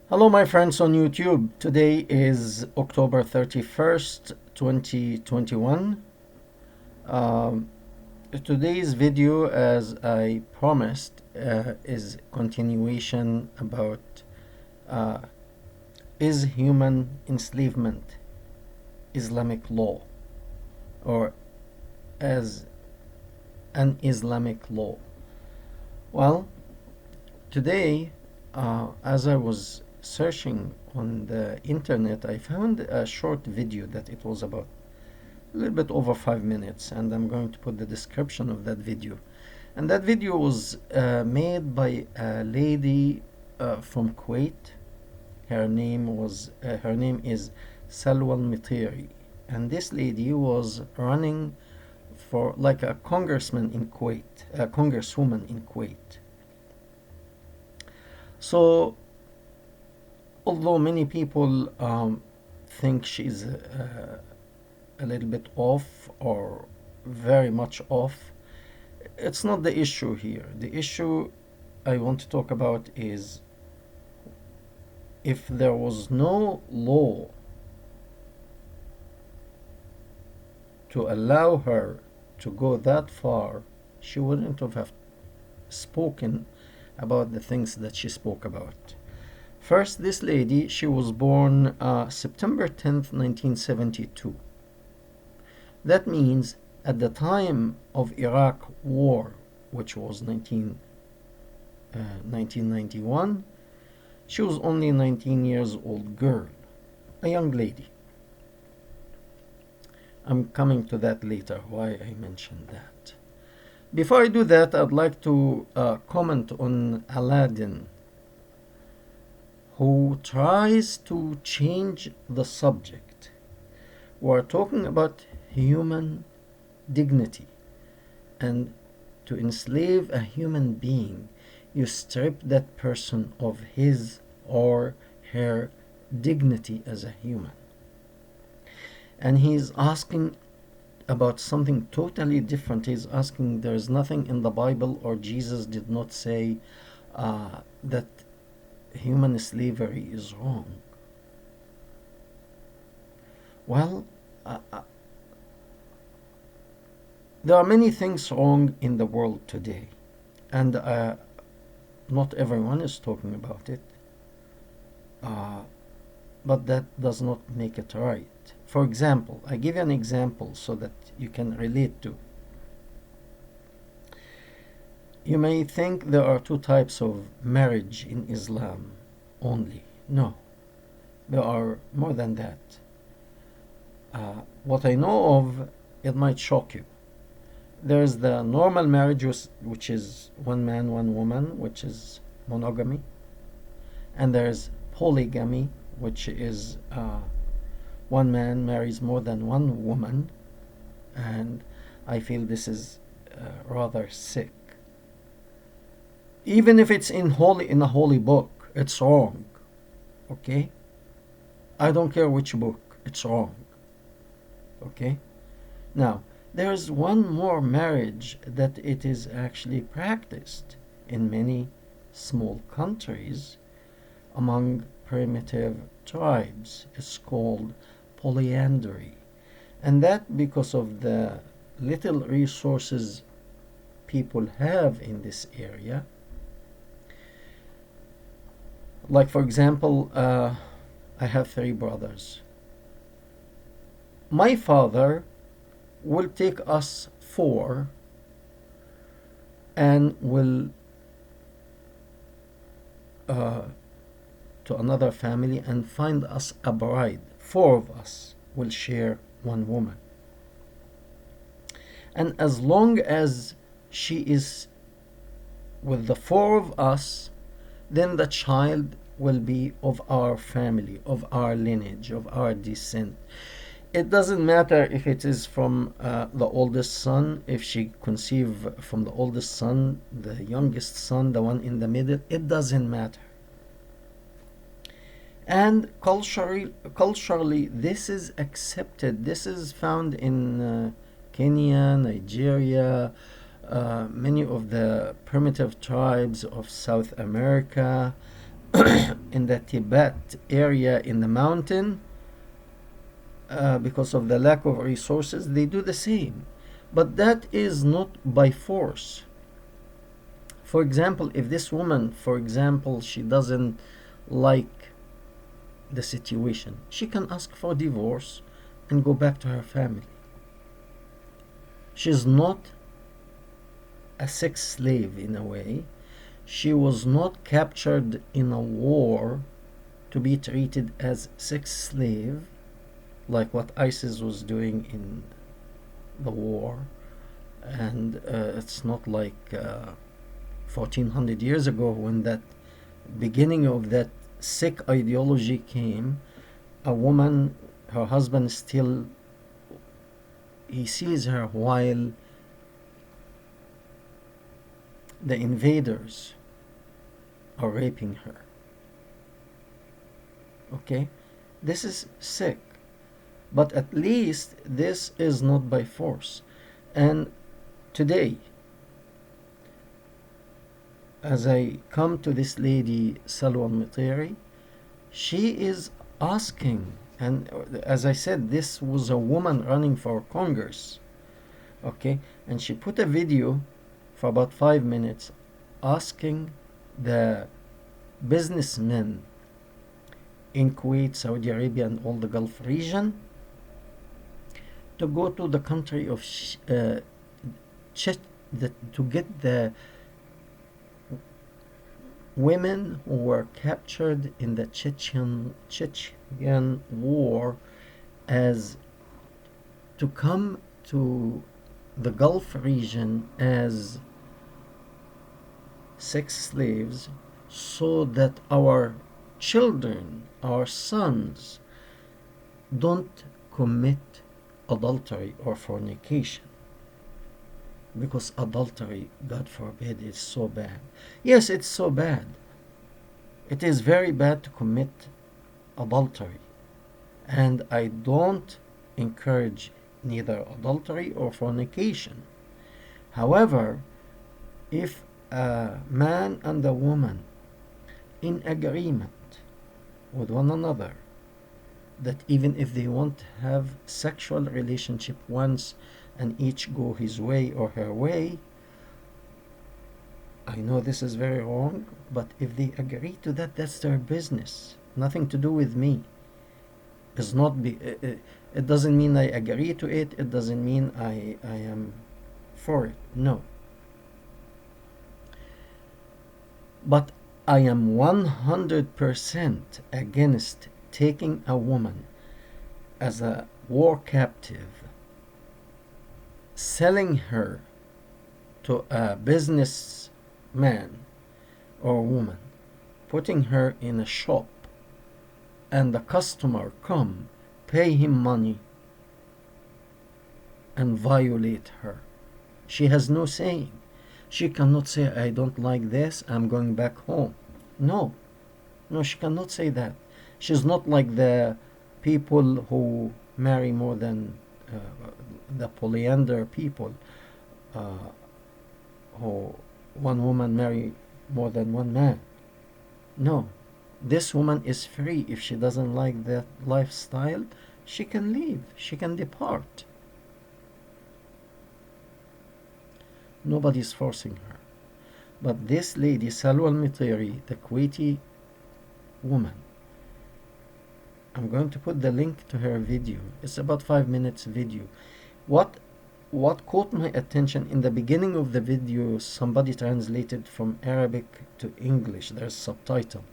Hello, my friends on YouTube. Today is October 31st, 2021. Um, Today's video, as I promised, is continuation about uh, is human enslavement Islamic law, or as an Islamic law. Well, today, as I was searching on the internet, I found a short video that it was about a little bit over 5 minutes, and I'm going to put the description of that video. And that video was made by a lady from Kuwait. Her name is Salwa al-Mitiri, and this lady was running for like a congressman in Kuwait, a congresswoman in Kuwait. So, although many people think she's a little bit off or very much off, it's not the issue here. The issue I want to talk about is if there was no law to allow her to go that far, she wouldn't have spoken about the things that she spoke about. First, this lady, she was born September 10th, 1972. That means at the time of Iraq war, which was 1991, she was only a 19 years old girl, a young lady. I'm coming to that later, why I mentioned that. Before I do that, I'd like to comment on Aladdin, who tries to change the subject. We're talking about human dignity, and to enslave a human being, you strip that person of his or her dignity as a human. And he's asking about something totally different. He's asking, there's nothing in the Bible or Jesus did not say that human slavery is wrong. Well, there are many things wrong in the world today, and not everyone is talking about it, but that does not make it right. For example, I give you an example so that you can relate to. You may think there are two types of marriage in Islam only. No, there are more than that. What I know of, it might shock you. There's the normal marriage, which is one man, one woman, which is monogamy. And there's polygamy, which is one man marries more than one woman. And I feel this is rather sick. Even if it's in a holy book, it's wrong. Okay? I don't care which book, it's wrong. Okay? Now, there's one more marriage that it is actually practiced in many small countries among primitive tribes. It's called polyandry. And that because of the little resources people have in this area. Like, for example, I have 3 brothers. My father will take us 4 and will to another family and find us a bride. 4 of us will share one woman. And as long as she is with the 4 of us, then the child will be of our family, of our lineage, of our descent. It doesn't matter if it is from the oldest son, if she conceived from the oldest son, the youngest son, the one in the middle, it doesn't matter. And culturally, this is accepted. This is found in Kenya, Nigeria, many of the primitive tribes of South America, in the Tibet area in the mountain, because of the lack of resources, they do the same. But that is not by force. For example, if this woman, for example, she doesn't like the situation, she can ask for divorce and go back to her family. She's not a sex slave in a way. She was not captured in a war to be treated as sex slave like what ISIS was doing in the war. And it's not like 1400 years ago when that beginning of that sick ideology came. A woman, her husband still, he sees her while the invaders are raping her. Okay, this is sick, but at least this is not by force. And today, as I come to this lady Salwa al-Mitiri, she is asking, and as I said, this was a woman running for Congress, okay, and she put a video for about 5 minutes asking the businessmen in Kuwait, Saudi Arabia, and all the Gulf region to go to the country of to get the women who were captured in the Chechen war, as to come to the Gulf region as sex slaves, so that our children, our sons, don't commit adultery or fornication. Because adultery, God forbid, is so bad. Yes, it's so bad. It is very bad to commit adultery. And I don't encourage neither adultery or fornication. However, if a man and a woman in agreement with one another that even if they want to have sexual relationship once and each go his way or her way, I know this is very wrong, but if they agree to that, that's their business. Nothing to do with me. It's not it doesn't mean I agree to it. It doesn't mean I am for it. No. But I am 100% against taking a woman as a war captive, selling her to a businessman or woman, putting her in a shop, and the customer come, pay him money, and violate her. She has no saying. She cannot say, I don't like this, I'm going back home. No, she cannot say that. She's not like the people who marry more than the polyandry people, who one woman marry more than one man. No, this woman is free. If she doesn't like that lifestyle, she can leave, she can depart. Nobody's forcing her. But this lady, Salwa al-Mitiri, the Kuwaiti woman, I'm going to put the link to her video. It's about 5 minutes video. What caught my attention in the beginning of the video, somebody translated from Arabic to English. There's subtitle.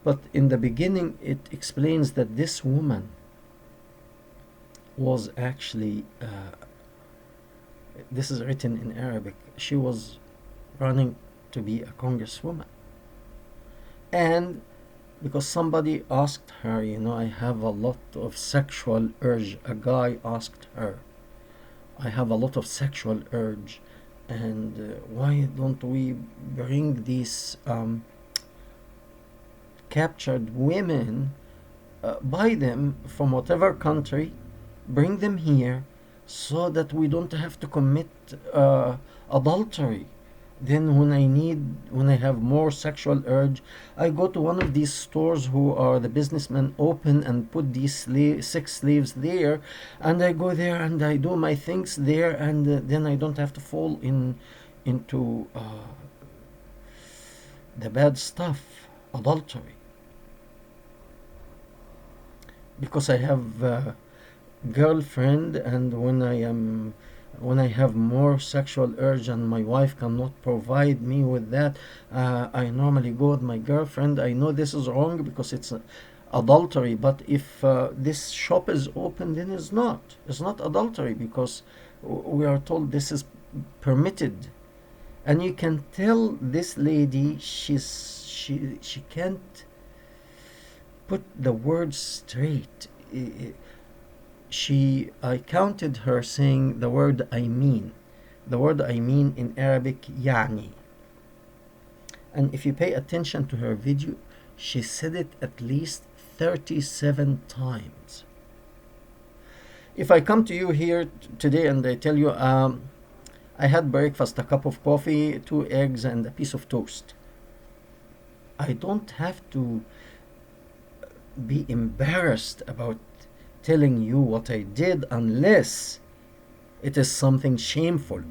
But in the beginning, it explains that this woman was actually, this is written in Arabic, she was running to be a congresswoman. And because somebody asked her, I have a lot of sexual urge. A guy asked her, I have a lot of sexual urge, and why don't we bring these captured women, buy them from whatever country, bring them here, so that we don't have to commit adultery. Then when I have more sexual urge, I go to one of these stores who are the businessmen open and put these sex slaves there, and I go there and I do my things there, and then I don't have to fall into the bad stuff, adultery, because I have a girlfriend, and when I have more sexual urge and my wife cannot provide me with that, I normally go with my girlfriend. I know this is wrong because it's adultery, but if this shop is open, then it's not adultery, because we are told this is permitted. And you can tell this lady she can't put the words straight. I counted her saying the word I mean. The word I mean in Arabic, يعني. And if you pay attention to her video, she said it at least 37 times. If I come to you here today and I tell you, I had breakfast, a cup of coffee, 2 eggs, and a piece of toast, I don't have to be embarrassed about telling you what I did unless it is something shameful.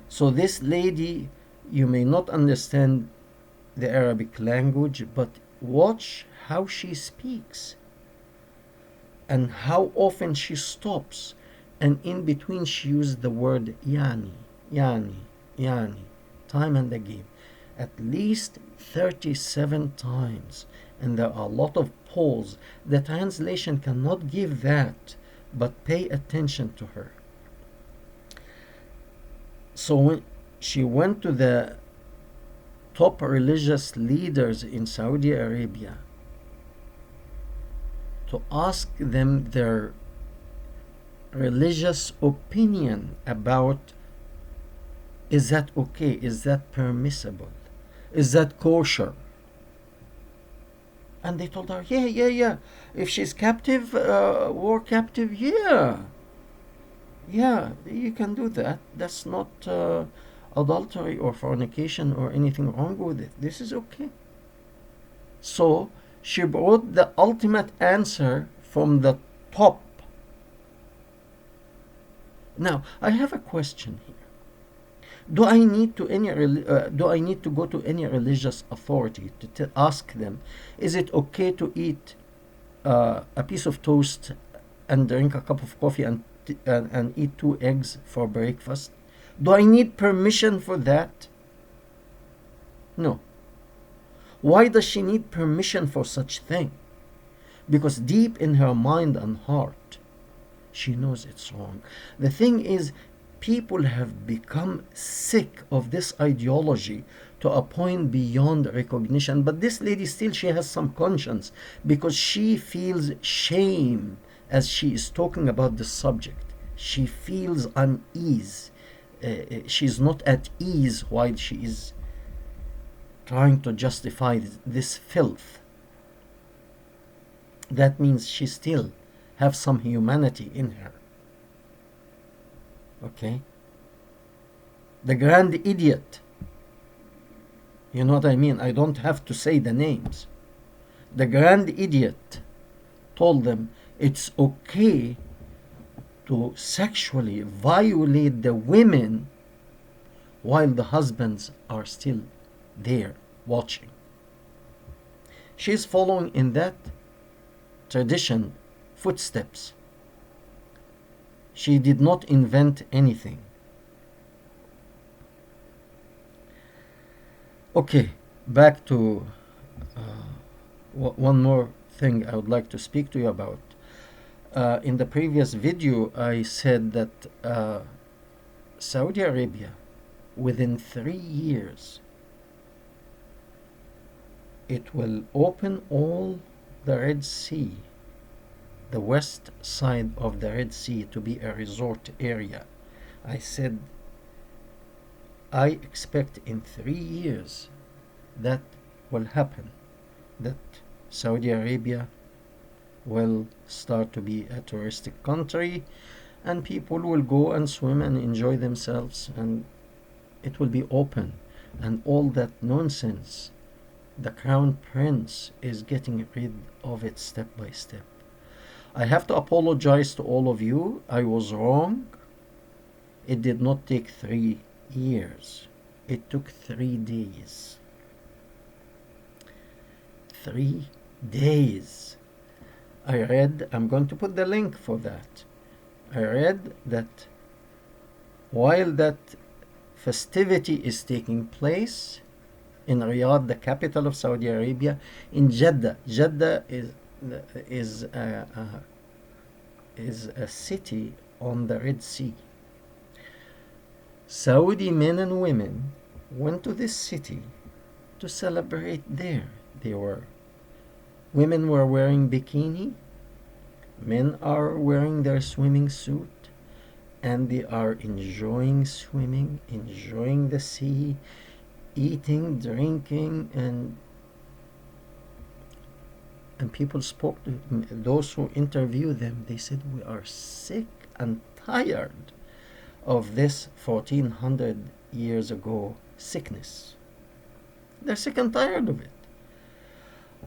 So this lady, you may not understand the Arabic language, but watch how she speaks and how often she stops, and in between she used the word yani, yani, yani, time and again, at least 37 times. And there are a lot of pause. The translation cannot give that, but pay attention to her. So when she went to the top religious leaders in Saudi Arabia to ask them their religious opinion about, is that okay? Is that permissible? Is that kosher? And they told her, yeah. If she's captive, war captive, yeah, you can do that. That's not adultery or fornication or anything wrong with it. This is okay. So she brought the ultimate answer from the top. Now, I have a question here. Do I need to go to any religious authority to ask them, is it okay to eat a piece of toast and drink a cup of coffee and eat 2 eggs for breakfast? Do I need permission for that? No. Why does she need permission for such thing? Because deep in her mind and heart, she knows it's wrong. The thing is, people have become sick of this ideology to a point beyond recognition. But this lady still, she has some conscience, because she feels shame as she is talking about this subject. She feels unease. She's not at ease while she is trying to justify this filth. That means she still have some humanity in her. Okay? The grand idiot, you know what I mean? I don't have to say the names. The grand idiot told them it's okay to sexually violate the women while the husbands are still there watching. She's following in that tradition footsteps. She did not invent anything. Okay, back to one more thing I would like to speak to you about. In the previous video, I said that Saudi Arabia, within 3 years, it will open all the Red Sea, the west side of the Red Sea, to be a resort area. I said I expect in 3 years that will happen, that Saudi Arabia will start to be a touristic country and people will go and swim and enjoy themselves, and it will be open, and all that nonsense, the crown prince is getting rid of it step by step. I have to apologize to all of you. I was wrong. It did not take 3 years. It took 3 days. 3 days. I'm going to put the link for that. I read that while that festivity is taking place in Riyadh, the capital of Saudi Arabia, in Jeddah. Jeddah is a city on the Red Sea. Saudi men and women went to this city to celebrate there. Women were wearing bikini, men are wearing their swimming suit, and they are enjoying swimming, enjoying the sea, eating, drinking, and people spoke to those who interviewed them. They said, we are sick and tired of this 1400 years ago sickness. They're sick and tired of it.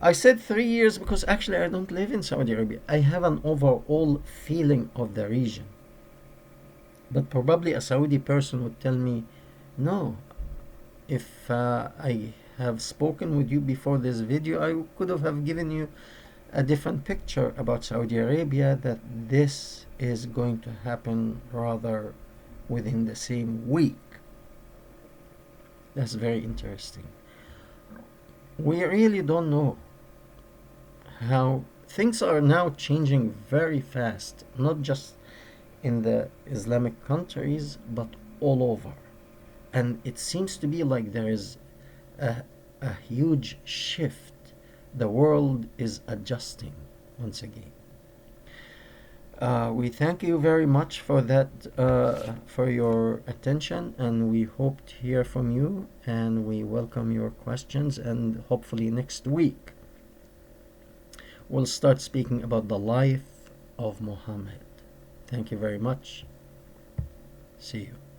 I said 3 years because actually I don't live in Saudi Arabia. I have an overall feeling of the region. But probably a Saudi person would tell me, no, if I have spoken with you before this video, I could have given you a different picture about Saudi Arabia, that this is going to happen rather within the same week. That's very interesting. We really don't know how things are now changing very fast, not just in the Islamic countries, but all over. And it seems to be like there is a huge shift. The world is adjusting once again. We thank you very much for that, for your attention, and we hope to hear from you, and we welcome your questions, and hopefully next week we'll start speaking about the life of Muhammad. Thank you very much. See you.